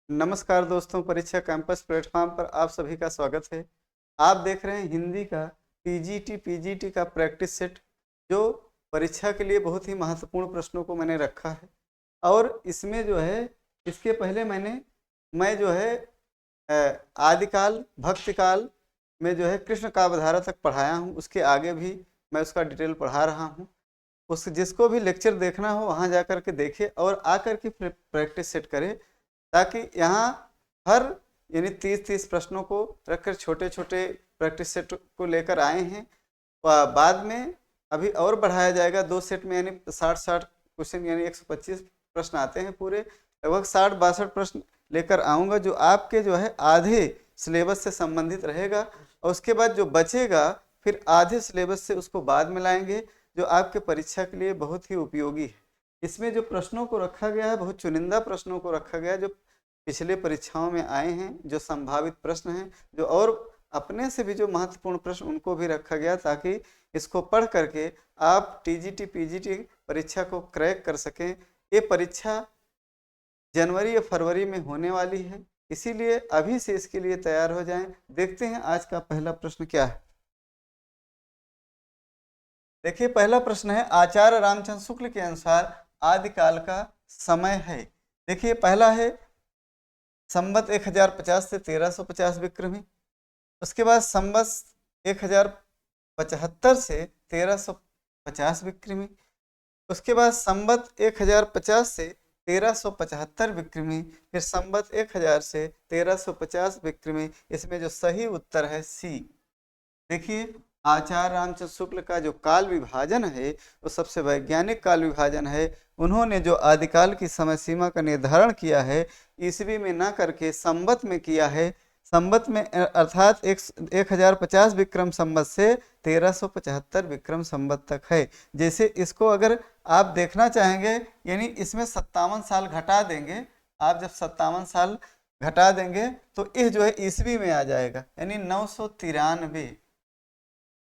नमस्कार दोस्तों, परीक्षा कैंपस प्लेटफॉर्म पर आप सभी का स्वागत है। आप देख रहे हैं हिंदी का पीजीटी का प्रैक्टिस सेट, जो परीक्षा के लिए बहुत ही महत्वपूर्ण प्रश्नों को मैंने रखा है। और इसमें जो है, इसके पहले मैं जो है आदिकाल भक्तिकाल में जो है कृष्ण काव्यधारा तक पढ़ाया हूँ। उसके आगे भी मैं उसका डिटेल पढ़ा रहा हूँ। उस जिसको भी लेक्चर देखना हो वहाँ जा कर के देखे और आकर के प्रैक्टिस सेट करे, ताकि यहाँ हर यानी 30-30 प्रश्नों को रखकर छोटे छोटे प्रैक्टिस सेट को लेकर आए हैं। बाद में अभी और बढ़ाया जाएगा 2 सेट में, यानी 60-60 क्वेश्चन, यानी 125 प्रश्न आते हैं पूरे। लगभग 60-62 प्रश्न लेकर आऊँगा, जो आपके जो है आधे सिलेबस से संबंधित रहेगा। और उसके बाद जो बचेगा फिर आधे सिलेबस से उसको बाद में लाएंगे, जो आपके परीक्षा के लिए बहुत ही उपयोगी है। इसमें जो प्रश्नों को रखा गया है, बहुत चुनिंदा प्रश्नों को रखा गया है, जो पिछले परीक्षाओं में आए हैं, जो संभावित प्रश्न हैं, जो और अपने से भी जो महत्वपूर्ण प्रश्न उनको भी रखा गया, ताकि इसको पढ़ करके आप टीजीटी पीजीटी परीक्षा को क्रैक कर सकें। ये परीक्षा जनवरी या फरवरी में होने वाली है, इसीलिए अभी से इसके लिए तैयार हो जाएं। देखते हैं आज का पहला प्रश्न क्या है। देखिए, पहला प्रश्न है, आचार्य रामचंद्र शुक्ल के अनुसार आदिकाल का समय है। देखिए, पहला है संवत 1050 से 1350 विक्रमी। उसके बाद संवत 1075 से 1350 विक्रमी। उसके बाद संवत 1050 से 1375 विक्रमी। फिर संवत 1000 से 1350 विक्रमी। इसमें जो सही उत्तर है सी। देखिए, आचार्य रामचंद्र शुक्ल का जो काल विभाजन है वो सबसे वैज्ञानिक काल विभाजन है। उन्होंने जो आदिकाल की समय सीमा का निर्धारण किया है ईस्वी में ना करके संवत में किया है। संवत में अर्थात 1050 विक्रम संवत से 1375 विक्रम संवत तक है। जैसे इसको अगर आप देखना चाहेंगे, यानी इसमें 57 साल घटा देंगे। आप जब 57 साल घटा देंगे तो यह जो है ईस्वी में आ जाएगा, यानी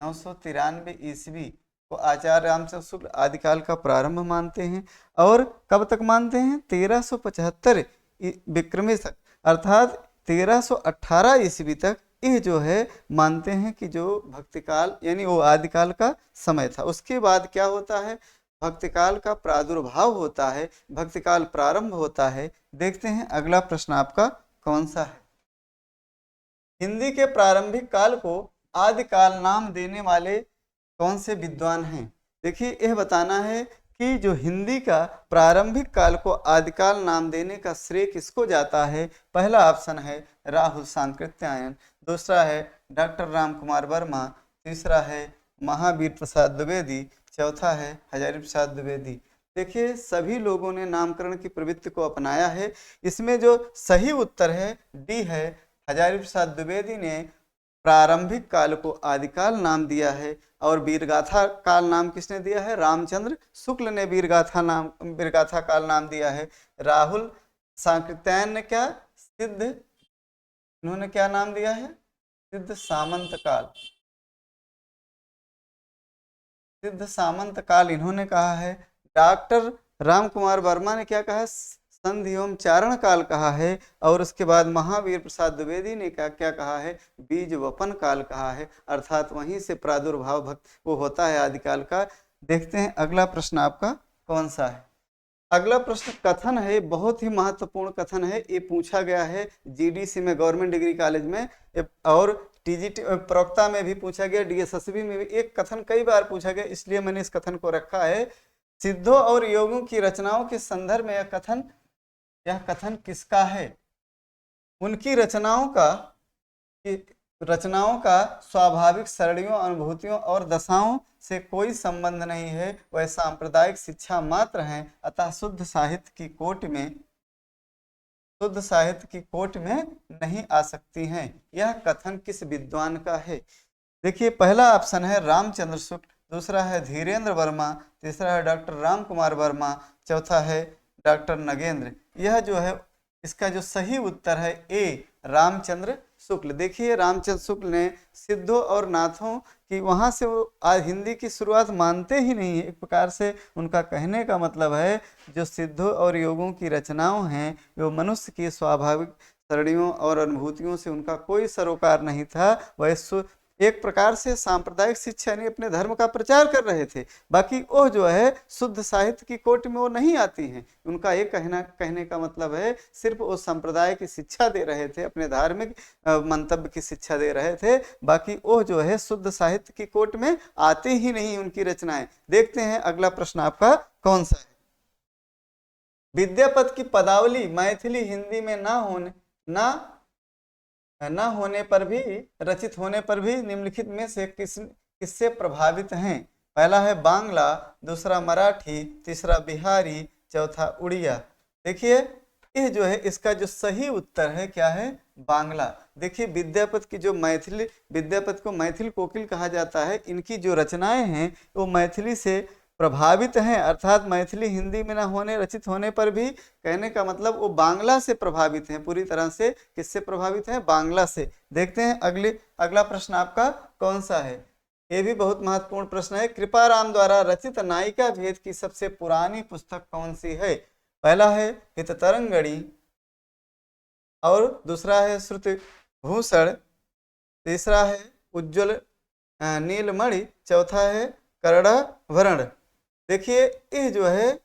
993 ईस्वी को आचार्य रामचंद्र शुक्ल आदिकाल का प्रारंभ मानते हैं। और कब तक मानते हैं? 1375 विक्रमी तक, अर्थात 1318 ईस्वी तक यह जो है मानते हैं कि जो भक्तिकाल यानी वो आदिकाल का समय था। उसके बाद क्या होता है? भक्तिकाल का प्रादुर्भाव होता है, भक्तिकाल प्रारंभ होता है। देखते हैं अगला प्रश्न आपका कौन सा है। हिंदी के प्रारंभिक काल को आदिकाल नाम देने वाले कौन से विद्वान हैं? देखिए, यह बताना है कि जो हिंदी का प्रारंभिक काल को आदिकाल नाम देने का श्रेय किसको जाता है। पहला ऑप्शन है राहुल सांकृत्यायन, दूसरा है डॉक्टर राम कुमार वर्मा, तीसरा है महावीर प्रसाद द्विवेदी, चौथा है हजारी प्रसाद द्विवेदी। देखिए, सभी लोगों ने नामकरण की प्रवृत्ति को अपनाया है। इसमें जो सही उत्तर है डी है, हजारी प्रसाद द्विवेदी ने प्रारंभिक काल को आदिकाल नाम दिया है। और वीरगाथा काल नाम किसने दिया है? रामचंद्र शुक्ल ने वीरगाथा काल नाम दिया है। राहुल सांकृत्यायन ने क्या सिद्ध, इन्होंने क्या नाम दिया है? सिद्ध सामंत काल, सिद्ध सामंत काल इन्होंने कहा है। डॉक्टर राम कुमार वर्मा ने क्या कहा? संधि एवं चारण काल कहा है। और उसके बाद महावीर प्रसाद द्विवेदी ने क्या कहा है? बीज वपन काल कहा है। अर्थात वहीं से प्रादुर्भाव भक्त वो होता है आदिकाल का। देखते हैं अगला प्रश्न आपका कौन सा है। अगला प्रश्न कथन है, बहुत ही महत्वपूर्ण कथन है। ये पूछा गया है जीडीसी में, गवर्नमेंट डिग्री कॉलेज में, और टीजीटी प्रवक्ता में भी पूछा गया, डीएसएसबी में भी एक कथन कई बार पूछा गया, इसलिए मैंने इस कथन को रखा है। सिद्धों और योगों की रचनाओं के संदर्भ में यह कथन किसका है? उनकी रचनाओं का स्वाभाविक सरणियों, अनुभूतियों और दशाओं से कोई संबंध नहीं है। वह सांप्रदायिक शिक्षा मात्र हैं, अतः शुद्ध साहित्य की कोट में नहीं आ सकती हैं। यह कथन किस विद्वान का है? देखिए, पहला ऑप्शन है रामचंद्र शुक्ल, दूसरा है धीरेन्द्र वर्मा, तीसरा है डॉक्टर राम कुमार वर्मा, चौथा है डॉक्टर नगेंद्र। यह जो है इसका जो सही उत्तर है ए, रामचंद्र शुक्ल। देखिए रामचंद्र शुक्ल ने सिद्धों और नाथों की वहाँ से वो आज हिंदी की शुरुआत मानते ही नहीं है। एक प्रकार से उनका कहने का मतलब है जो सिद्धों और योगों की रचनाओं हैं वो मनुष्य की स्वाभाविक सरणियों और अनुभूतियों से उनका कोई सरोकार नहीं था। वह एक प्रकार से सांप्रदायिक शिक्षा यानी अपने धर्म का प्रचार कर रहे थे। बाकी वो जो है शुद्ध साहित्य की कोटि में वो नहीं आती हैं। उनका एक कहने का मतलब है सिर्फ वो संप्रदाय की शिक्षा दे रहे थे, अपने धार्मिक मंतव्य की शिक्षा दे रहे थे। बाकी वो जो है शुद्ध साहित्य की कोट में आते ही नहीं उनकी रचनाएं। देखते हैं अगला प्रश्न आपका कौन सा है। विद्यापति की पदावली मैथिली हिंदी में न होने पर भी रचित होने पर भी निम्नलिखित में से किससे प्रभावित हैं। पहला है बांग्ला, दूसरा मराठी, तीसरा बिहारी, चौथा उड़िया। देखिए ये जो है इसका जो सही उत्तर है क्या है, बांग्ला। देखिए विद्यापति की जो मैथिली, विद्यापति को मैथिल कोकिल कहा जाता है। इनकी जो रचनाएं हैं वो मैथिली से प्रभावित हैं, अर्थात मैथिली हिंदी में न होने रचित होने पर भी कहने का मतलब वो बांग्ला से प्रभावित हैं पूरी तरह से। किससे प्रभावित हैं, बांग्ला से। देखते हैं अगला प्रश्न आपका कौन सा है। ये भी बहुत महत्वपूर्ण प्रश्न है। कृपाराम द्वारा रचित नायिका भेद की सबसे पुरानी पुस्तक कौन सी है। पहला है हिततरंगिणी, और दूसरा है श्रुतिभूषण, तीसरा है उज्ज्वल नीलमणि, चौथा है कर्णाभरण। देखिए ये जो है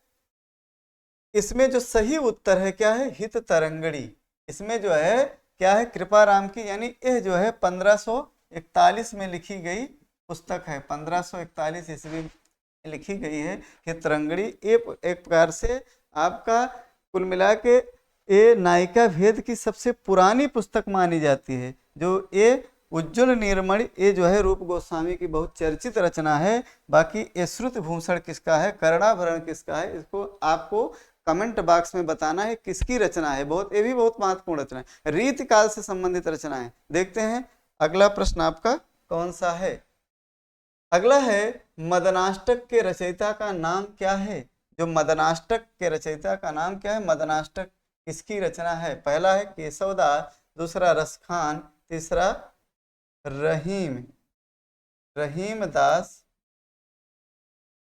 इसमें जो सही उत्तर है क्या है, हिततरंगिणी। इसमें जो है क्या है, कृपाराम की, यानी यह जो है 1541 में लिखी गई पुस्तक है। 1541 ईस्वी में लिखी गई है हिततरंगिणी। एक प्रकार से आपका कुल मिला के ये नायिका भेद की सबसे पुरानी पुस्तक मानी जाती है। जो ये उज्ज्वल नीलमणि ये जो है रूप गोस्वामी की बहुत चर्चित रचना है। बाकी ये श्रुतिभूषण किसका है, कर्णाभरण किसका है, इसको आपको कमेंट बॉक्स में बताना है किसकी रचना है। बहुत ये भी बहुत महत्वपूर्ण रचना है, रीतिकाल से संबंधित रचना है। देखते हैं अगला प्रश्न आपका कौन सा है। अगला है मदनाष्टक के रचयिता का नाम क्या है। जो मदनाष्टक के रचयिता का नाम क्या है, मदनाष्टक किसकी रचना है। पहला है केशवदास, दूसरा रसखान, तीसरा रहीम दास,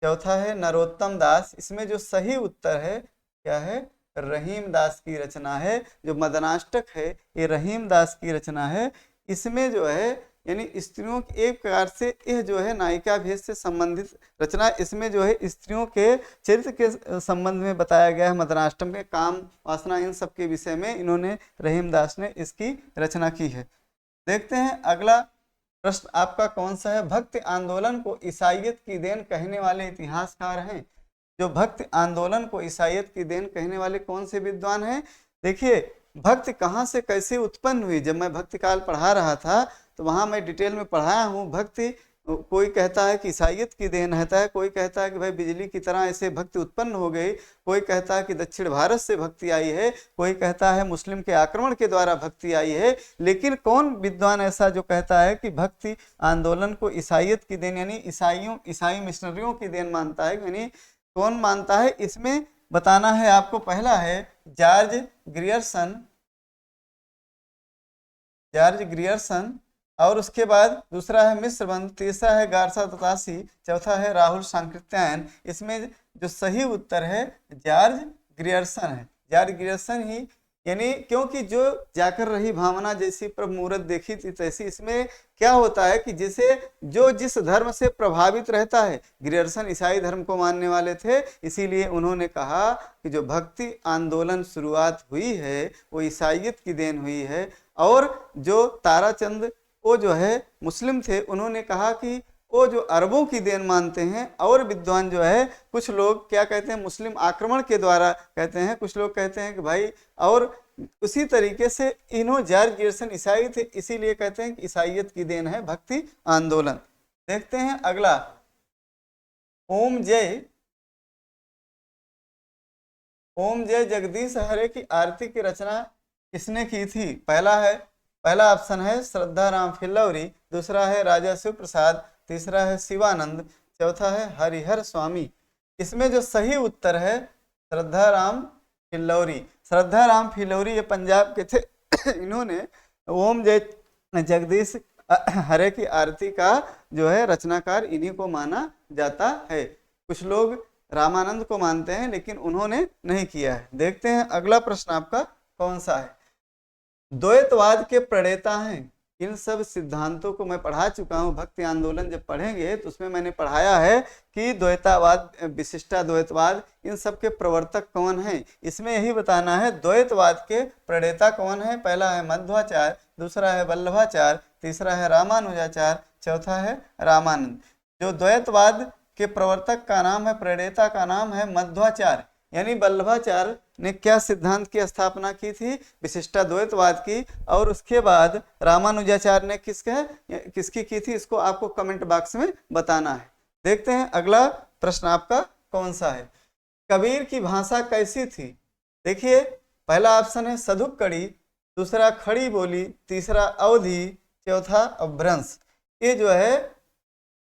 चौथा है नरोत्तम दास। इसमें जो सही उत्तर है क्या है, रहीम दास की रचना है। जो मदनाष्टक है ये रहीम दास की रचना है। इसमें जो है यानी स्त्रियों की एक प्रकार से यह जो है नायिका भेद से संबंधित रचना। इसमें जो है स्त्रियों के चरित्र के संबंध में बताया गया है। मदनाष्टक के काम वासना इन सब के विषय में इन्होंने रहीम दास ने इसकी रचना की है। देखते हैं अगला प्रश्न आपका कौन सा है। भक्ति आंदोलन को ईसाइयत की देन कहने वाले इतिहासकार हैं। जो भक्ति आंदोलन को ईसाइयत की देन कहने वाले कौन से विद्वान हैं। देखिए भक्ति कहाँ से कैसे उत्पन्न हुई। जब मैं भक्ति काल पढ़ा रहा था तो वहाँ मैं डिटेल में पढ़ाया हूँ। भक्ति कोई कहता है कि ईसाइयत की देन है, कोई कहता है कि भाई बिजली की तरह ऐसे भक्ति उत्पन्न हो गई, कोई कहता है कि दक्षिण भारत से भक्ति आई है, कोई कहता है मुस्लिम के आक्रमण के द्वारा भक्ति आई है। लेकिन कौन विद्वान ऐसा जो कहता है कि भक्ति आंदोलन को ईसाइयत की देन यानी ईसाई मिशनरियों की देन मानता है, यानी कौन मानता है, इसमें बताना है आपको। पहला है जॉर्ज ग्रियर्सन, और उसके बाद दूसरा है मिश्रबंध, तीसरा है गारसा दत्तासी, चौथा है राहुल सांकृत्यायन। इसमें जो सही उत्तर है जॉर्ज ग्रियर्सन है। जॉर्ज ग्रियर्सन ही, यानी क्योंकि जो जाकर रही भावना जैसी प्रभु मूरत देखी थी तैसी। इसमें क्या होता है कि जो जिस धर्म से प्रभावित रहता है, ग्रियर्सन ईसाई धर्म को मानने वाले थे, इसीलिए उन्होंने कहा कि जो भक्ति आंदोलन शुरुआत हुई है वो ईसाइयत की देन हुई है। और जो ताराचंद वो जो है मुस्लिम थे, उन्होंने कहा कि वो जो अरबों की देन मानते हैं। और विद्वान जो है कुछ लोग क्या कहते हैं, मुस्लिम आक्रमण के द्वारा कहते हैं, कुछ लोग कहते हैं कि भाई, और उसी तरीके से जॉर्ज ग्रियर्सन ईसाई थे, इसीलिए कहते हैं कि ईसाइयत की देन है भक्ति आंदोलन। देखते हैं अगला, ओम जय जगदीश हरे की आरती की रचना किसने की थी। पहला ऑप्शन है श्रद्धा राम फिल्लौरी, दूसरा है राजा शिव प्रसाद, तीसरा है शिवानंद, चौथा है हरिहर स्वामी। इसमें जो सही उत्तर है श्रद्धा राम फिल्लौरी। श्रद्धा राम फिल्लौरी ये पंजाब के थे। इन्होंने ओम जय जगदीश हरे की आरती का जो है रचनाकार इन्हीं को माना जाता है। कुछ लोग रामानंद को मानते हैं लेकिन उन्होंने नहीं किया है। देखते हैं अगला प्रश्न आपका कौन सा है। द्वैतवाद के प्रणेता हैं। इन सब सिद्धांतों को मैं पढ़ा चुका हूं। भक्ति आंदोलन जब पढ़ेंगे तो उसमें मैंने पढ़ाया है कि द्वैतावाद, विशिष्टाद्वैतवाद, इन सब के प्रवर्तक कौन हैं। इसमें यही बताना है द्वैतवाद के प्रणेता कौन है। पहला है मध्वाचार्य, दूसरा है वल्लभाचार्य, तीसरा है रामानुजाचार्य, चौथा है रामानंद। जो द्वैतवाद के प्रवर्तक का नाम है, प्रणेता का नाम है मध्वाचार्य, यानी वल्लभाचार्य ने क्या सिद्धांत की स्थापना की थी, विशिष्टाद्वैतवाद की। और उसके बाद रामानुजाचार्य ने किसकी की थी, इसको आपको कमेंट बॉक्स में बताना है। देखते हैं अगला प्रश्न आपका कौन सा है। कबीर की भाषा कैसी थी। देखिए पहला ऑप्शन है सधुक्कड़ी, दूसरा खड़ी बोली, तीसरा अवधी, चौथा अपभ्रंश। ये जो है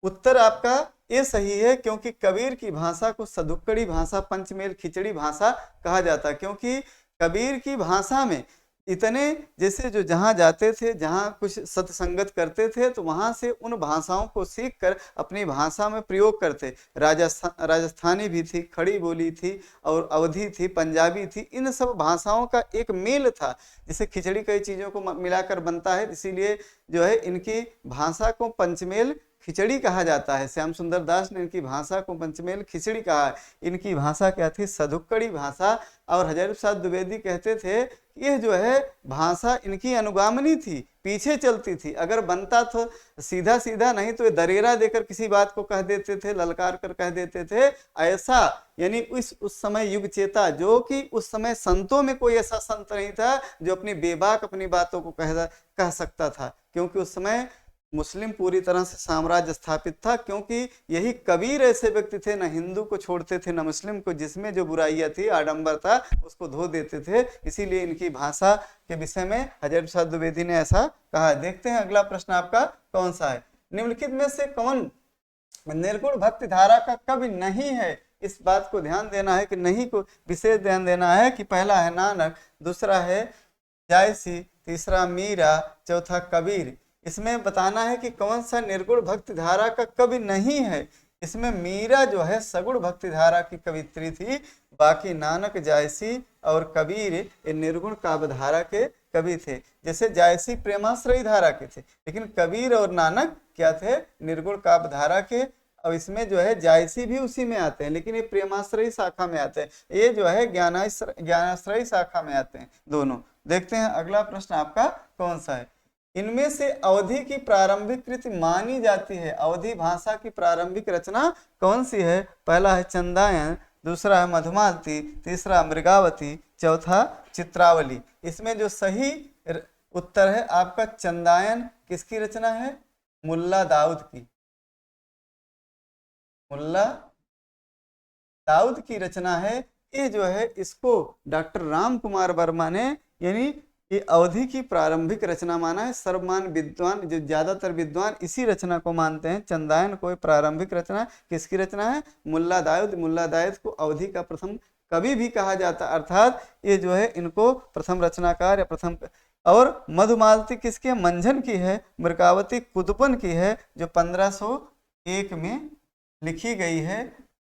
उत्तर आपका ये सही है, क्योंकि कबीर की भाषा को सधुक्कड़ी भाषा, पंचमेल खिचड़ी भाषा कहा जाता है। क्योंकि कबीर की भाषा में इतने जैसे जो जहाँ जाते थे, जहाँ कुछ सत्संगत करते थे, तो वहाँ से उन भाषाओं को सीख कर अपनी भाषा में प्रयोग करते। राजस्थानी भी थी, खड़ी बोली थी, और अवधी थी, पंजाबी थी। इन सब भाषाओं का एक मेल था, जिसे खिचड़ी कई चीज़ों को मिलाकर बनता है। इसीलिए जो है इनकी भाषा को पंचमेल खिचड़ी कहा जाता है। श्याम सुंदर दास ने इनकी भाषा को पंचमेल खिचड़ी कहा है। इनकी भाषा क्या थी, सधुक्कड़ी भाषा। और हजारी प्रसाद द्विवेदी कहते थे यह जो है भाषा इनकी अनुगामिनी थी, पीछे चलती थी। अगर बनता तो सीधा सीधा, नहीं तो दरेरा देकर किसी बात को कह देते थे, ललकार कर कह देते थे। ऐसा यानी उस समय युग चेता, जो कि उस समय संतों में कोई ऐसा संत नहीं था जो अपनी बेबाक अपनी बातों को कह सकता था। क्योंकि उस समय मुस्लिम पूरी तरह से साम्राज्य स्थापित था। क्योंकि यही कबीर ऐसे व्यक्ति थे, न हिंदू को छोड़ते थे न मुस्लिम को, जिसमें जो बुराइयां थी, आडंबर था, उसको धो देते थे। इसीलिए इनकी भाषा के विषय में हजारी प्रसाद द्विवेदी ने ऐसा कहा। देखते हैं अगला प्रश्न आपका कौन सा है। निम्नलिखित में से कौन निर्गुण भक्ति धारा का कवि नहीं है। इस बात को ध्यान देना है कि नहीं को विशेष ध्यान देना है कि पहला है नानक, दूसरा है जायसी, तीसरा मीरा, चौथा कबीर। इसमें बताना है कि कौन सा निर्गुण भक्ति धारा का कवि नहीं है। इसमें मीरा जो है सगुण भक्ति धारा की कवित्री थी, बाकी नानक, जायसी और कबीर ये निर्गुण काव्य धारा के कवि थे। जैसे जायसी प्रेमाश्रयी धारा के थे, लेकिन कबीर और नानक क्या थे, निर्गुण काव्य धारा के। और इसमें जो है जायसी भी उसी में आते हैं, लेकिन ये प्रेमाश्रयी शाखा में आते हैं। ये जो है ज्ञानाश्रयी शाखा में आते हैं दोनों। देखते हैं अगला प्रश्न आपका कौन सा है। इनमें से अवधी की प्रारंभिक कृति मानी जाती है। अवधी भाषा की प्रारंभिक रचना कौन सी है। पहला है चंदायन, दूसरा है मधुमालती, तीसरा मृगावती, चौथा चित्रावली। इसमें जो सही उत्तर है आपका चंदायन किसकी रचना है, मुल्ला दाऊद की। मुल्ला दाऊद की रचना है। ये जो है इसको डॉक्टर राम कुमार वर्मा ने, यानी ये अवधि की प्रारंभिक रचना माना है। सर्वमान विद्वान, जो ज्यादातर विद्वान इसी रचना को मानते हैं, चंदायन को प्रारंभिक रचना। किसकी रचना है, मुल्ला दाऊद। मुल्ला दाऊद को अवधि का प्रथम कवि भी कहा जाता, अर्थात ये जो है इनको प्रथम रचनाकार या प्रथम। और मधुमालती किसके, मंझन की है। मृगावती कुतुपन की है, जो 1501 में लिखी गई है।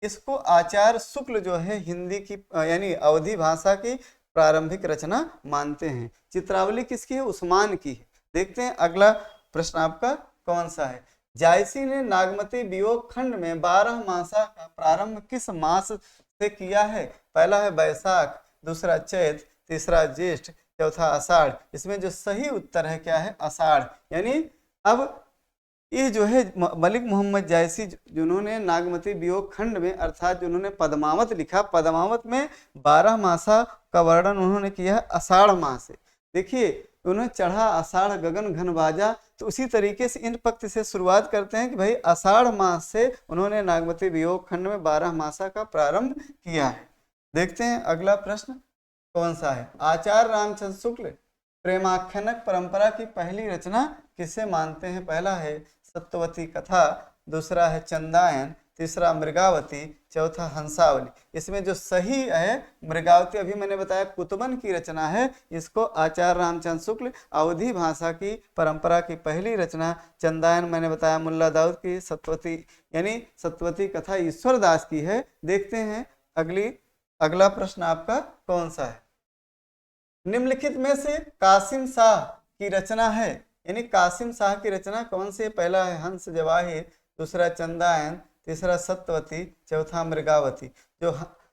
इसको आचार्य शुक्ल जो है हिंदी की यानी अवधी भाषा की प्रारंभिक रचना मानते हैं। चित्रावली किसकी है, उस्मान की है। देखते हैं अगला प्रश्न आपका कौन सा है। जायसी ने नागमती वियोग खंड में 12 मासा का प्रारंभ किस मास से किया है। पहला है बैसाख, दूसरा चैत, तीसरा ज्येष्ठ, चौथा आषाढ़। इसमें जो सही उत्तर है क्या है, आषाढ़। यानी अब ये जो है मलिक मोहम्मद जायसी जिन्होंने नागमती वियोग खंड में, अर्थात जिन्होंने पद्मावत लिखा, पद्मावत में 12 मासा का वर्णन उन्होंने किया है आषाढ़ माह से। देखिए उन्हें चढ़ा आषाढ़ गगन घन बाजा, तो उसी तरीके से इन पंक्ति से शुरुआत करते हैं कि भाई आषाढ़ माह से उन्होंने नागमती वियोग खंड में 12 मासा का प्रारंभ किया है। देखते हैं अगला प्रश्न कौन सा है। आचार्य रामचंद्र शुक्ल प्रेमाख्यानक परंपरा की पहली रचना किसे मानते हैं। पहला है सत्यवती कथा, दूसरा है चंदायन, तीसरा मृगावती, चौथा हंसावली। इसमें जो सही है मृगावती, अभी मैंने बताया कुतुबन की रचना है। इसको आचार्य रामचंद्र शुक्ल, अवधी भाषा की परंपरा की पहली रचना। चंदायन मैंने बताया मुल्ला दाऊद की, सत्वती यानी सत्वती कथा ईश्वर दास की है। देखते हैं अगला प्रश्न आपका कौन सा है। निम्नलिखित में से कासिम शाह की रचना है, यानी कासिम शाह की रचना कौन सी है? पहला है हंस जवाहिर, दूसरा चंदायन, तीसरा सत्यवती, चौथा मृगावती। जो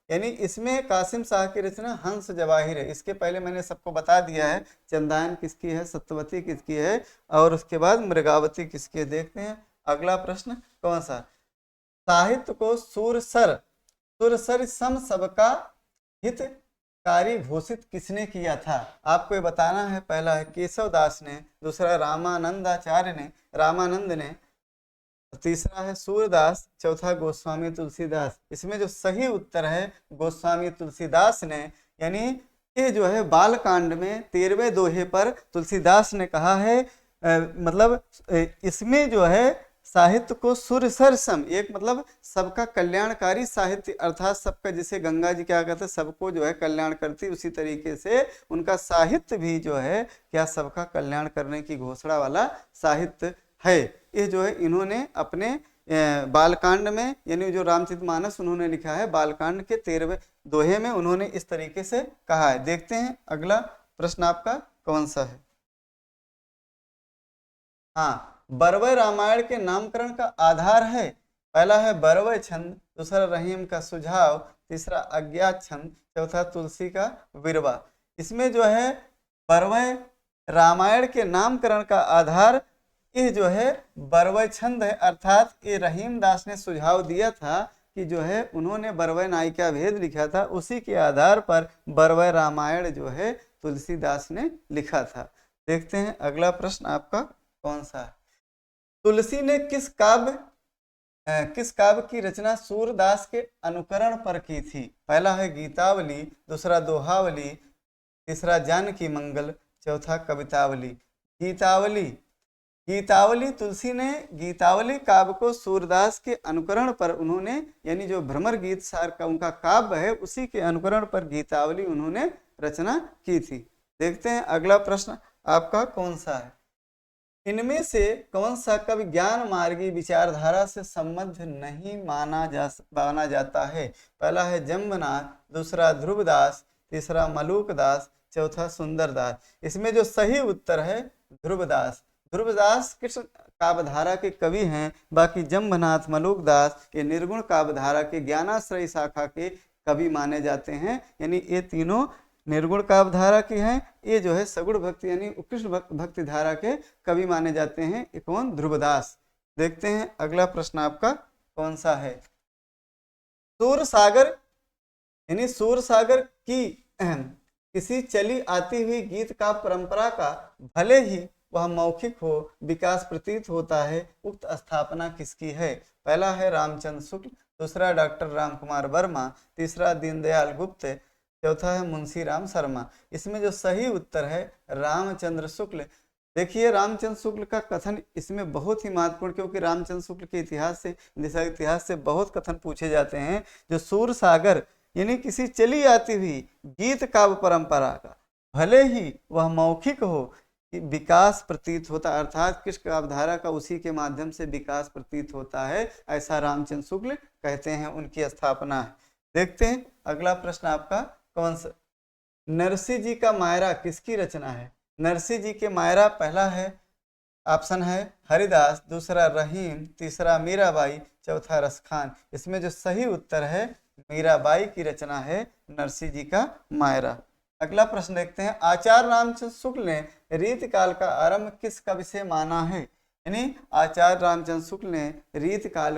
यानी इसमें कासिम शाह की रचना हंस जवाहिर है। इसके पहले मैंने सबको बता दिया है चंदायन किसकी है, सत्यवती किसकी है, और उसके बाद मृगावती किसकी है। देखते हैं अगला प्रश्न कौन सा। साहित्य को सुरसर सम सबका हितकारी घोषित किसने किया था? आपको ये बताना है। पहला है केशव दास ने, दूसरा रामानंद ने, तीसरा है सूरदास, चौथा गोस्वामी तुलसीदास। इसमें जो सही उत्तर है गोस्वामी तुलसीदास ने, यानी ये जो है बालकांड में 13वें दोहे पर तुलसीदास ने कहा है, मतलब इसमें जो है साहित्य को सुरसर सम, एक मतलब सबका कल्याणकारी साहित्य, अर्थात सबका, जैसे गंगा जी क्या कहते हैं सबको जो है कल्याण करती, उसी तरीके से उनका साहित्य भी जो है क्या सबका कल्याण करने की घोषणा वाला साहित्य है। ये जो है इन्होंने अपने बालकांड में, यानी जो रामचरितमानस उन्होंने लिखा है बालकांड के 13वें दोहे में उन्होंने इस तरीके से कहा है। देखते हैं अगला प्रश्न आपका कौन सा है। हाँ, बरवय रामायण के नामकरण का आधार है। पहला है बरवय छंद, दूसरा रहीम का सुझाव, तीसरा अज्ञात छंद, चौथा तुलसी का विरवा। इसमें जो है बरवय रामायण के नामकरण का आधार ये जो है बरवय छंद है, अर्थात ये रहीम दास ने सुझाव दिया था कि जो है उन्होंने बरवय नायिका भेद लिखा था, उसी के आधार पर बरवय रामायण जो है तुलसीदास ने लिखा था। देखते हैं अगला प्रश्न आपका कौन सा है। तुलसी ने किस काव्य की रचना सूरदास के अनुकरण पर की थी? पहला है गीतावली, दूसरा दोहावली, तीसरा जानकी मंगल, चौथा कवितावली। गीतावली तुलसी ने गीतावली काव्य को सूरदास के अनुकरण पर उन्होंने, यानी जो भ्रमर गीत सार का उनका काव्य है उसी के अनुकरण पर गीतावली उन्होंने रचना की थी। देखते हैं अगला प्रश्न आपका कौन सा है। इनमें से कौन सा कवि ज्ञान मार्गी विचारधारा से संबद्ध नहीं माना जाता है? पहला है जम्बनाथ, दूसरा ध्रुवदास, तीसरा मलूकदास, चौथा सुंदरदास। इसमें जो सही उत्तर है ध्रुवदास। ध्रुवदास कृष्ण काव्यधारा के कवि हैं, बाकी जम्बनाथ, मलूकदास ये निर्गुण काव्यधारा के ज्ञानाश्रयी शाखा के कवि माने जाते हैं, यानी ये तीनों निर्गुण काव्यधारा के हैं। ये जो है सगुण भक्ति यानी उत्कृष्ट भक्ति धारा के कवि माने जाते हैं। ये कौन? ध्रुवदास। देखते हैं अगला प्रश्न आपका कौन सा है। सूरसागर यानी सूरसागर की किसी चली आती हुई गीत का परंपरा का भले ही वह मौखिक हो विकास प्रतीत होता है, उक्त स्थापना किसकी है? पहला है रामचंद्र शुक्ल, दूसरा डॉक्टर रामकुमार वर्मा, तीसरा दीनदयाल गुप्त, चौथा है मुंशी राम शर्मा। इसमें जो सही उत्तर है रामचंद्र शुक्ल। देखिए रामचंद्र शुक्ल का कथन इसमें बहुत ही महत्वपूर्ण, क्योंकि रामचंद्र शुक्ल के इतिहास से बहुत कथन पूछे जाते हैं। जो सूरसागर यानी किसी चली आती हुई गीत काव्य परंपरा का भले ही वह मौखिक हो विकास प्रतीत होता, अर्थात कृष्ण काव्यधारा का उसी के माध्यम से विकास प्रतीत होता है, ऐसा रामचंद्र शुक्ल कहते हैं, उनकी स्थापना है। देखते हैं अगला प्रश्न आपका कौन सा। नरसिंह जी का मायरा किसकी रचना है? नरसिंह जी के मायरा पहला है ऑप्शन है हरिदास, दूसरा रहीम, तीसरा मीराबाई, चौथा रसखान। इसमें जो सही उत्तर है मीराबाई की रचना है नरसिंह जी का मायरा। अगला प्रश्न देखते हैं। आचार्य रामचंद्र शुक्ल ने रीतकाल का आरंभ किस कवि से माना है? यानी आचार्य रामचंद्र शुक्ल ने रीतकाल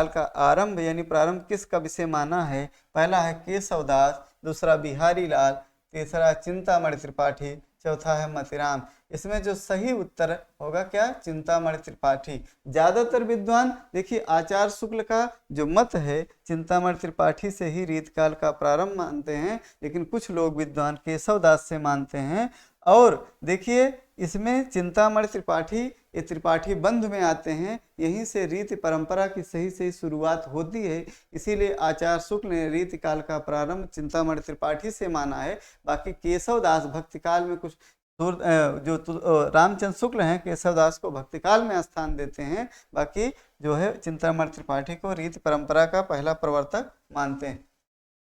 का आरंभ यानी प्रारंभ किस कवि से माना है? पहला है केशवदास, दूसरा बिहारी लाल, तीसरा चिंतामणि त्रिपाठी, चौथा है मतिराम। इसमें जो सही उत्तर होगा क्या? चिंतामणि त्रिपाठी। ज्यादातर विद्वान देखिए आचार्य शुक्ल का जो मत है चिंतामणि त्रिपाठी से ही रीतकाल का प्रारंभ मानते हैं, लेकिन कुछ लोग विद्वान केशवदास से मानते हैं। और देखिए इसमें चिंतामणि त्रिपाठी, ये त्रिपाठी बंधु में आते हैं, यहीं से रीति परंपरा की सही सही शुरुआत होती है। इसीलिए आचार्य शुक्ल ने रीति काल का प्रारंभ चिंतामणि त्रिपाठी से माना है। बाकी केशव दास भक्ति काल में कुछ रामचंद्र शुक्ल हैं केशव दास को भक्ति काल में स्थान देते हैं, बाकी जो है चिंतामणि त्रिपाठी को रीति परंपरा का पहला प्रवर्तक मानते हैं।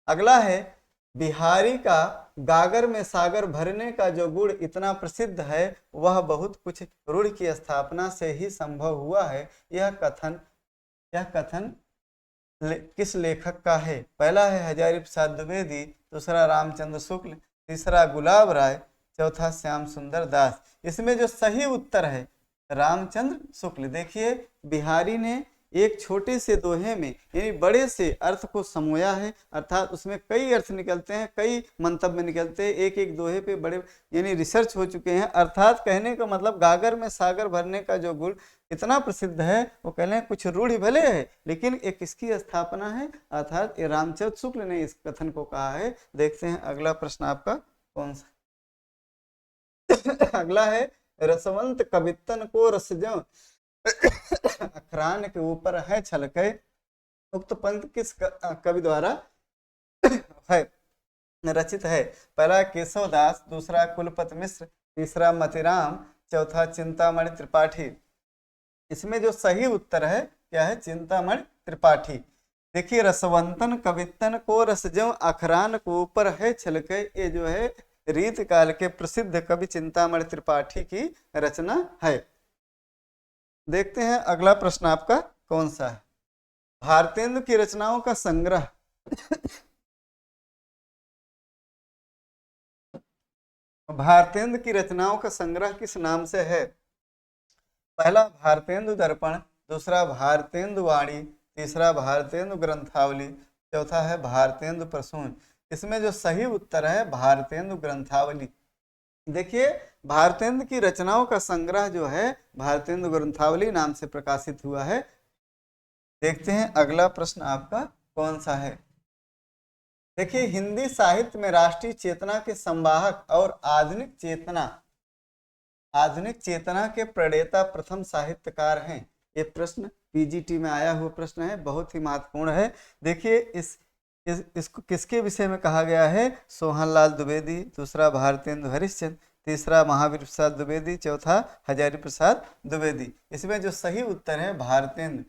अगला है बिहारी का गागर में सागर भरने का जो गुण इतना प्रसिद्ध है वह बहुत कुछ रूढ़ की स्थापना से ही संभव हुआ है। यह कथन किस लेखक का है? पहला है हजारी प्रसाद द्विवेदी, दूसरा रामचंद्र शुक्ल, तीसरा गुलाब राय, चौथा श्याम सुंदर दास। इसमें जो सही उत्तर है रामचंद्र शुक्ल। देखिए बिहारी ने एक छोटे से दोहे में यानी बड़े से अर्थ को समोया है, अर्थात उसमें कई अर्थ निकलते हैं, कई मंतव्य निकलते हैं, एक एक दोहे पे बड़े यानी रिसर्च हो चुके हैं। अर्थात कहने का मतलब गागर में सागर भरने का जो गुण इतना प्रसिद्ध है वो कह लें कुछ रूढ़ भले है लेकिन एक किसकी स्थापना है, अर्थात ये रामचंद्र शुक्ल ने इस कथन को कहा है। देखते हैं अगला प्रश्न आपका कौन सा। अगला है रसवंत कवितन को रसजो अखरान के ऊपर है छलके, उक्त पंथ किस कवि द्वारा है रचित है? पहला केशव दास, दूसरा कुलपति मिश्र, तीसरा मतिराम, चौथा चिंतामणि त्रिपाठी। इसमें जो सही उत्तर है क्या है? चिंतामणि त्रिपाठी। देखिए रसवंतन कवितन को रसजो अखरान को ऊपर है छलके, ये जो है रीत काल के प्रसिद्ध कवि चिंतामणि त्रिपाठी की रचना है। देखते हैं अगला प्रश्न आपका कौन सा है। भारतेंदु की रचनाओं का संग्रह भारतेंदु की रचनाओं का संग्रह किस नाम से है? पहला भारतेंदु दर्पण, दूसरा भारतेंदु वाणी, तीसरा भारतेंदु ग्रंथावली, चौथा है भारतेंदु प्रसून। इसमें जो सही उत्तर है भारतेंदु ग्रंथावली। देखिए भारतेंदु की रचनाओं का संग्रह जो है भारतेंदु ग्रंथावली नाम से प्रकाशित हुआ है। देखते हैं अगला प्रश्न आपका कौन सा है। देखिए हिंदी साहित्य में राष्ट्रीय चेतना के संवाहक और आधुनिक चेतना के प्रणेता प्रथम साहित्यकार हैं। ये प्रश्न पीजीटी में आया हुआ प्रश्न है, बहुत ही महत्वपूर्ण है। देखिए इसको किसके विषय में कहा गया है? सोहनलाल द्विवेदी, दूसरा भारतेंदु हरिश्चंद्र, तीसरा महावीर प्रसाद द्विवेदी, चौथा हजारी प्रसाद द्विवेदी। इसमें जो सही उत्तर है भारतेंदु।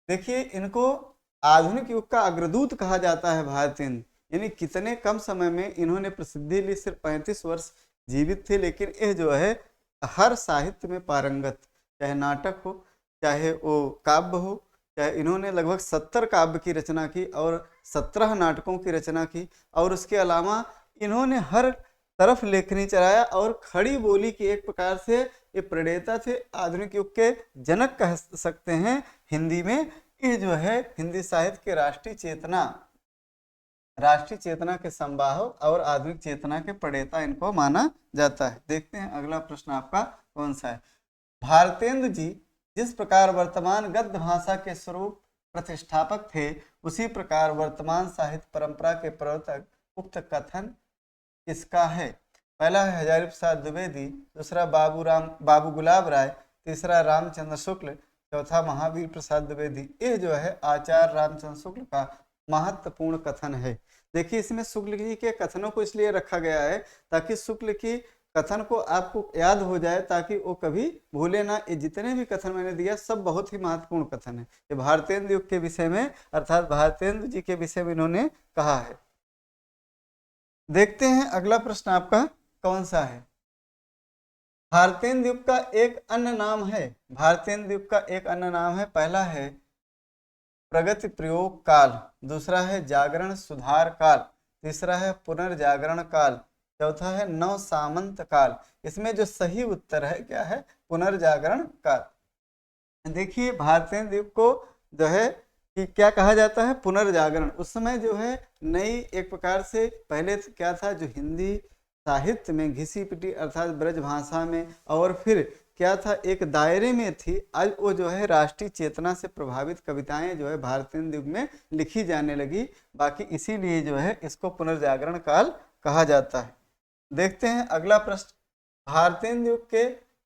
देखिए इनको आधुनिक युग का अग्रदूत कहा जाता है भारतेंदु, यानी कितने कम समय में इन्होंने प्रसिद्धि ली। सिर्फ 35 वर्ष जीवित थे लेकिन यह जो है हर साहित्य में पारंगत, चाहे नाटक हो चाहे वो काव्य हो, चाहे इन्होंने लगभग 70 काव्य की रचना की और 17 नाटकों की रचना की। और उसके अलावा इन्होंने हर तरफ लेखनी चलाया और खड़ी बोली की एक प्रकार से ये प्रणेता थे, आधुनिक युग के जनक कह सकते हैं हिंदी में। ये जो है हिंदी साहित्य के राष्ट्रीय चेतना के संवाहक और आधुनिक चेतना के प्रणेता इनको माना जाता है। देखते हैं अगला प्रश्न आपका कौन सा है। भारतेंदु जी जिस प्रकार वर्तमान गद्य भाषा के स्वरूप प्रतिष्ठापक थे उसी प्रकार वर्तमान साहित्य परंपरा के प्रवर्तक उक्त कथन किसका है? पहला है हजारी प्रसाद द्विवेदी, दूसरा बाबू गुलाब राय, तीसरा रामचंद्र शुक्ल, चौथा महावीर प्रसाद द्विवेदी। ये जो है आचार्य रामचंद्र शुक्ल का महत्वपूर्ण कथन है। देखिए इसमें शुक्ल जी के कथनों को इसलिए रखा गया है ताकि शुक्ल की कथन को आपको याद हो जाए, ताकि वो कभी भूले ना। ये जितने भी कथन मैंने दिया सब बहुत ही महत्वपूर्ण कथन है। ये भारतेंदु युग के विषय में अर्थात भारतेंदु जी के विषय में इन्होंने कहा है। देखते हैं अगला प्रश्न आपका कौन सा है। भारतेंदु युग का एक अन्य नाम है। भारतेंदु युग का एक अन्य नाम है। पहला है प्रगति प्रयोग काल, दूसरा है जागरण सुधार काल, तीसरा है पुनर्जागरण काल, चौथा है नव सामंत काल। इसमें जो सही उत्तर है क्या है? पुनर्जागरण काल। देखिए भारतेंदु युग को जो है कि क्या कहा जाता है? पुनर्जागरण। उस समय जो है नई एक प्रकार से पहले क्या था, जो हिंदी साहित्य में घिसी पिटी अर्थात ब्रज भाषा में और फिर क्या था एक दायरे में थी, आज वो जो है राष्ट्रीय चेतना से प्रभावित कविताएं जो है भारतेंदु युग में लिखी जाने लगी। बाकी इसीलिए जो है इसको पुनर्जागरण काल कहा जाता है। देखते हैं अगला प्रश्न भारतेंदु युग के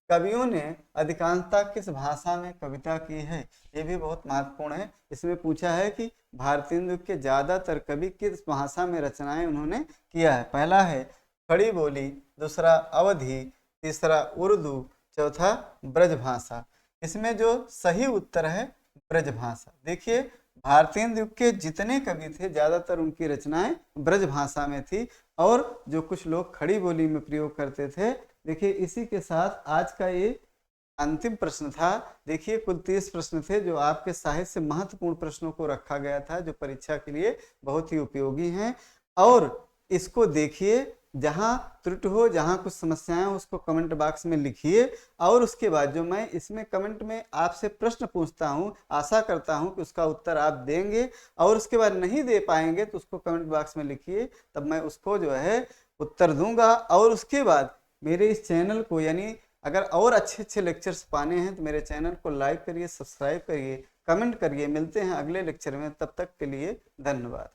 कवियों ने अधिकांशतः किस भाषा में कविता की है? ये भी बहुत महत्वपूर्ण है। इसमें पूछा है कि भारतेंदु युग के ज़्यादातर कवि किस भाषा में रचनाएं उन्होंने किया है। पहला है खड़ी बोली, दूसरा अवधी, तीसरा उर्दू, चौथा ब्रजभाषा। इसमें जो सही उत्तर है ब्रजभाषा। देखिए भारतेंदु युग के जितने कवि थे ज़्यादातर उनकी रचनाएं ब्रजभाषा में थी और जो कुछ लोग खड़ी बोली में प्रयोग करते थे। देखिए इसी के साथ आज का ये अंतिम प्रश्न था। देखिए कुल 30 प्रश्न थे जो आपके साहित्य से महत्वपूर्ण प्रश्नों को रखा गया था, जो परीक्षा के लिए बहुत ही उपयोगी हैं। और इसको देखिए, जहां त्रुटि हो, जहां कुछ समस्याएं हो, उसको कमेंट बॉक्स में लिखिए। और उसके बाद जो मैं इसमें कमेंट में आपसे प्रश्न पूछता हूं, आशा करता हूं कि उसका उत्तर आप देंगे। और उसके बाद नहीं दे पाएंगे तो उसको कमेंट बॉक्स में लिखिए, तब मैं उसको जो है उत्तर दूंगा। और उसके बाद मेरे इस चैनल को, यानी अगर और अच्छे अच्छे लेक्चर्स पाने हैं तो मेरे चैनल को लाइक करिए, सब्सक्राइब करिए, कमेंट करिए। मिलते हैं अगले लेक्चर में, तब तक के लिए धन्यवाद।